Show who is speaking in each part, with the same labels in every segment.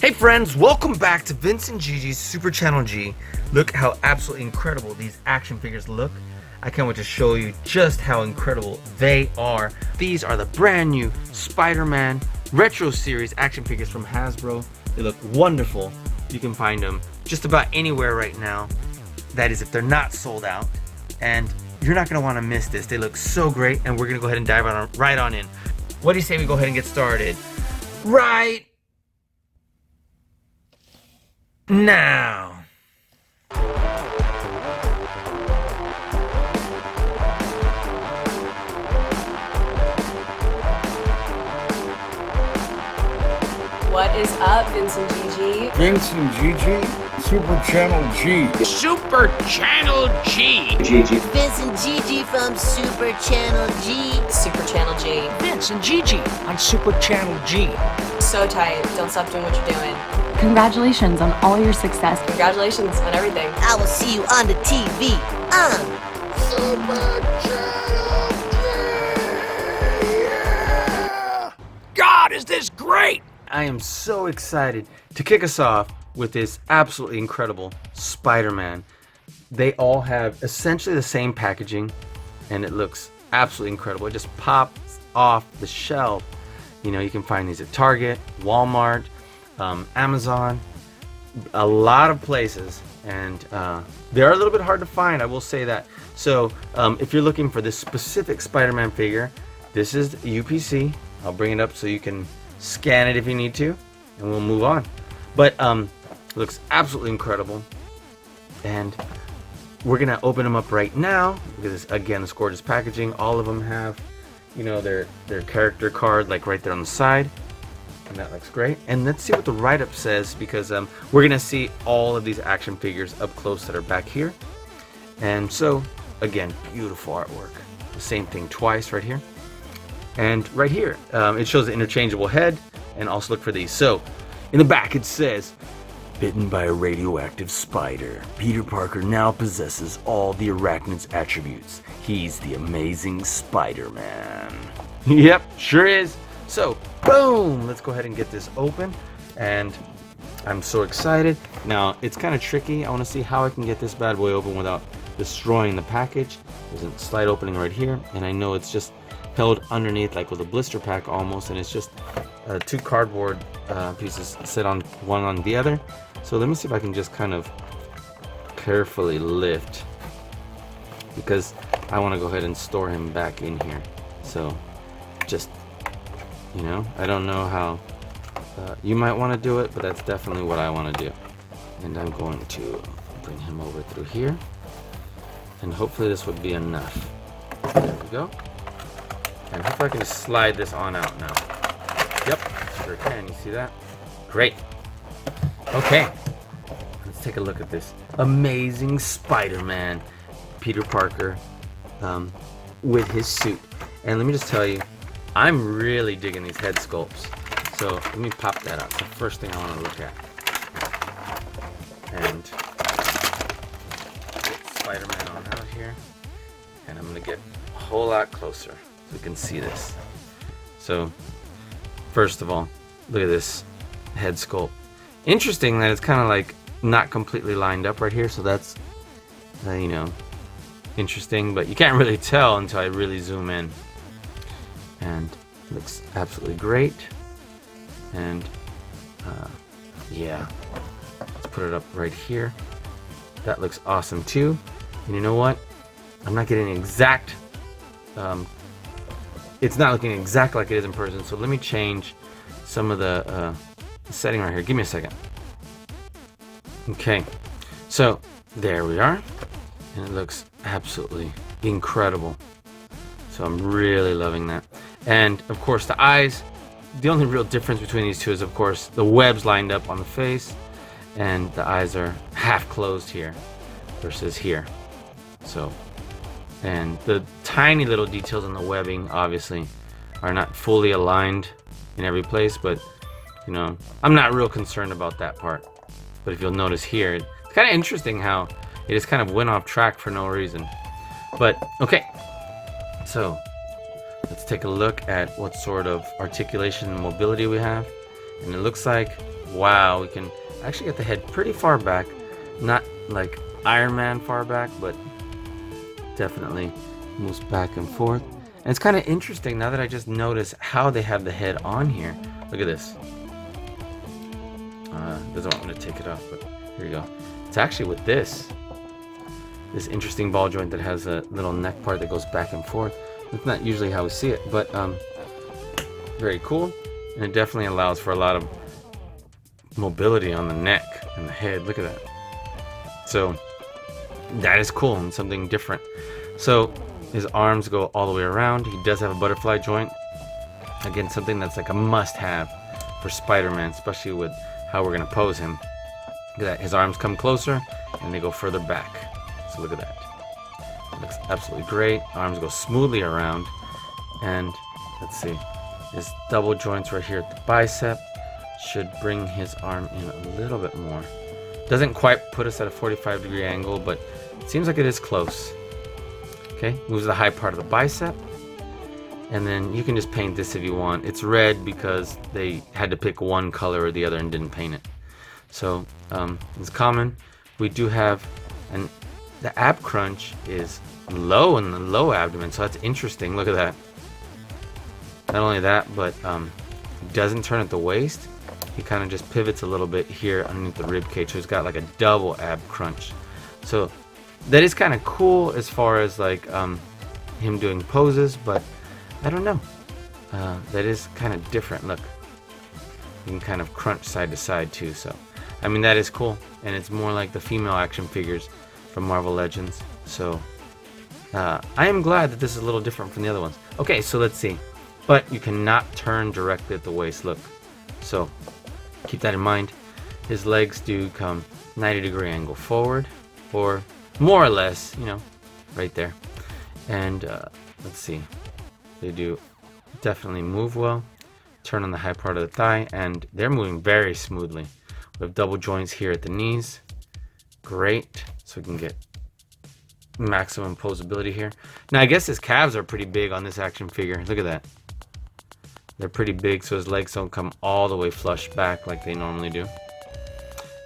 Speaker 1: Hey friends, welcome back to Vince and Gigi's Super Channel G. Look how absolutely incredible these action figures look. I can't wait to show you just how incredible they are. These are the brand new SpiderMan Retro Series action figures from Hasbro. They look wonderful. You can find them just about anywhere right now. That is if they're not sold out. And you're not going to want to miss this. They look so great, and we're going to go ahead and dive right on in. What do you say we go ahead and get started right now?
Speaker 2: What is up, Vince and Gigi?
Speaker 3: Vince and Gigi, Super Channel G.
Speaker 4: Super Channel G.
Speaker 3: Gigi.
Speaker 5: Vince and Gigi from Super Channel G.
Speaker 2: Super Channel G.
Speaker 4: Vince and Gigi on Super Channel G.
Speaker 2: So tight. Don't stop doing what you're doing.
Speaker 6: Congratulations on all your success.
Speaker 2: Congratulations on everything.
Speaker 5: I will see you on the TV on
Speaker 3: Super Channel G.
Speaker 4: God, is this great!
Speaker 1: I am so excited to kick us off with this absolutely incredible Spider-Man. They all have essentially the same packaging, and it looks absolutely incredible. It just pops off the shelf. You know, you can find these at Target, Walmart, Amazon, a lot of places, and they are a little bit hard to find, I will say that. So if you're looking for this specific Spider-Man figure, this is UPC. I'll bring it up so you can scan it if you need to, and we'll move on. But it looks absolutely incredible, and we're gonna open them up right now. Look at this, again, this gorgeous packaging. All of them have, you know, their character card like right there on the side, and that looks great. And let's see what the write-up says, because we're gonna see all of these action figures up close that are back here. And so again, beautiful artwork. The same thing twice right here. And right here, it shows the interchangeable head, and also look for these. So, in the back it says, bitten by a radioactive spider, Peter Parker now possesses all the arachnid's attributes. He's the amazing Spider-Man. Yep, sure is. So, boom! Let's go ahead and get this open, and I'm so excited. Now, it's kind of tricky. I want to see how I can get this bad boy open without destroying the package. There's a slight opening right here, and I know it's just held underneath like with a blister pack almost, and it's just two cardboard pieces sit on one on the other. So let me see if I can just kind of carefully lift, because I want to go ahead and store him back in here. So just, you know, I don't know how you might want to do it, but that's definitely what I want to do. And I'm going to bring him over through here, and hopefully this would be enough. There we go. And hopefully I can just slide this on out now. Yep, sure can. You see that? Great. Okay, let's take a look at this amazing Spider-Man, Peter Parker, with his suit. And let me just tell you, I'm really digging these head sculpts. So let me pop that out. It's the first thing I want to look at. And get Spider-Man on out here. And I'm going to get a whole lot closer so we can see this. So, first of all, look at this head sculpt. Interesting that it's kind of like not completely lined up right here, so that's, you know, interesting, but you can't really tell until I really zoom in. And it looks absolutely great. And, yeah, let's put it up right here. That looks awesome too. And you know what? I'm not getting exact, it's not looking exactly like it is in person, so let me change some of the setting right here. Give me a second. Okay, so there we are, and it looks absolutely incredible. So I'm really loving that. And of course the eyes, the only real difference between these two is of course the webs lined up on the face, and the eyes are half closed here versus here. So, and the tiny little details in the webbing obviously are not fully aligned in every place, but you know, I'm not real concerned about that part. But if you'll notice here, it's kind of interesting how it just kind of went off track for no reason. But okay, so let's take a look at what sort of articulation and mobility we have. And it looks like wow, we can actually get the head pretty far back. Not like Iron Man far back, but definitely moves back and forth. And it's kind of interesting now that I just noticed how they have the head on here. Look at this. Doesn't want me to take it off, but here you go. It's actually with this interesting ball joint that has a little neck part that goes back and forth. It's not usually how we see it, but very cool. And it definitely allows for a lot of mobility on the neck and the head. Look at that. So that is cool and something different. So his arms go all the way around. He does have a butterfly joint. Again, something that's like a must-have for Spider-Man, especially with how we're gonna pose him. Look at that. His arms come closer and they go further back. So look at that. It looks absolutely great. Arms go smoothly around. And let's see. His double joints right here at the bicep should bring his arm in a little bit more. Doesn't quite put us at a 45-degree angle, but it seems like it is close. Okay, moves the high part of the bicep. And then you can just paint this if you want. It's red because they had to pick one color or the other and didn't paint it. So it's common. We do have the ab crunch is low in the low abdomen, so that's interesting. Look at that. Not only that, but he doesn't turn at the waist. He kind of just pivots a little bit here underneath the rib cage, so he's got like a double ab crunch. So that is kind of cool as far as like him doing poses, but I don't know. That is kind of different. Look, you can kind of crunch side to side too. So I mean, that is cool, and it's more like the female action figures from Marvel Legends. So I am glad that this is a little different from the other ones. Okay, so let's see. But you cannot turn directly at the waist. Look, so keep that in mind. His legs do come 90-degree angle forward, or more or less, you know, right there. And let's see, they do definitely move well. Turn on the high part of the thigh, and they're moving very smoothly. We have double joints here at the knees. Great, so we can get maximum posability here. Now I guess his calves are pretty big on this action figure. Look at that. They're pretty big, so his legs don't come all the way flush back like they normally do.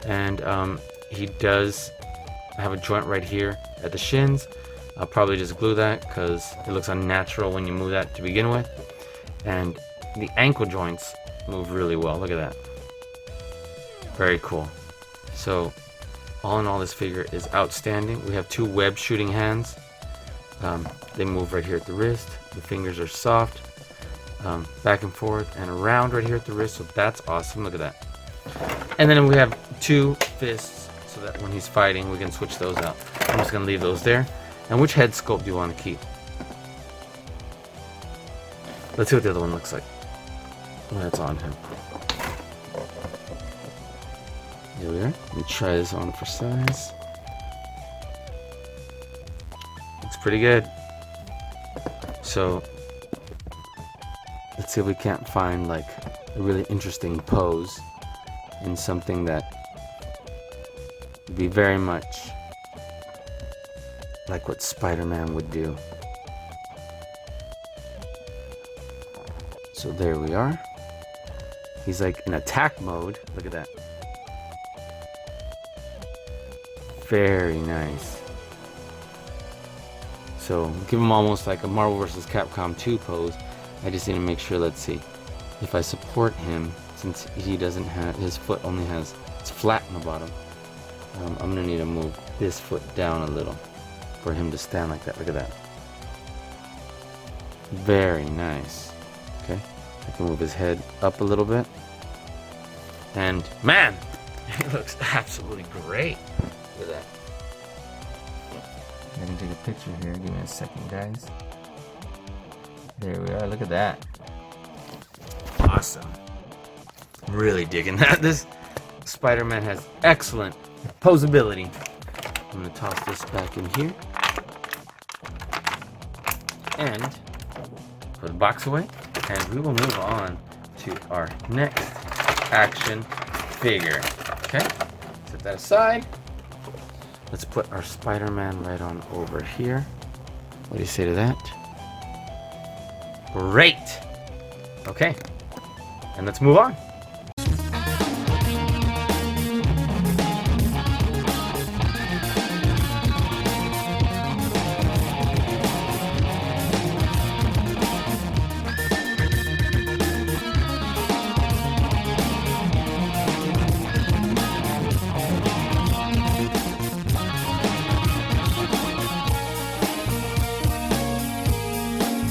Speaker 1: And he does have a joint right here at the shins. I'll probably just glue that because it looks unnatural when you move that to begin with. And the ankle joints move really well. Look at that. Very cool. So all in all, this figure is outstanding. We have two web shooting hands. They move right here at the wrist. The fingers are soft. Back and forth and around right here at the wrist, so that's awesome. Look at that. And then we have two fists so that when he's fighting we can switch those out. I'm just gonna leave those there. And which head sculpt do you want to keep? Let's see what the other one looks like when it's on him. Here we are. Let me try this on for size. Looks pretty good. So let's see if we can't find like a really interesting pose in something that would be very much like what Spider-Man would do. So there we are. He's like in attack mode. Look at that. Very nice. So give him almost like a Marvel vs. Capcom 2 pose. I just need to make sure, let's see, if I support him, since he doesn't have, his foot only has, it's flat in the bottom. I'm gonna need to move this foot down a little for him to stand like that. Look at that. Very nice. Okay, I can move his head up a little bit. And man, he looks absolutely great. Look at that. I can take a picture here. Give me a second, guys. There we are. Look at that. Awesome. Really digging that. This Spider-Man has excellent posability. I'm going to toss this back in here. And put the box away. And we will move on to our next action figure. Okay? Set that aside. Let's put our Spider-Man right on over here. What do you say to that? Great. Okay. And let's move on.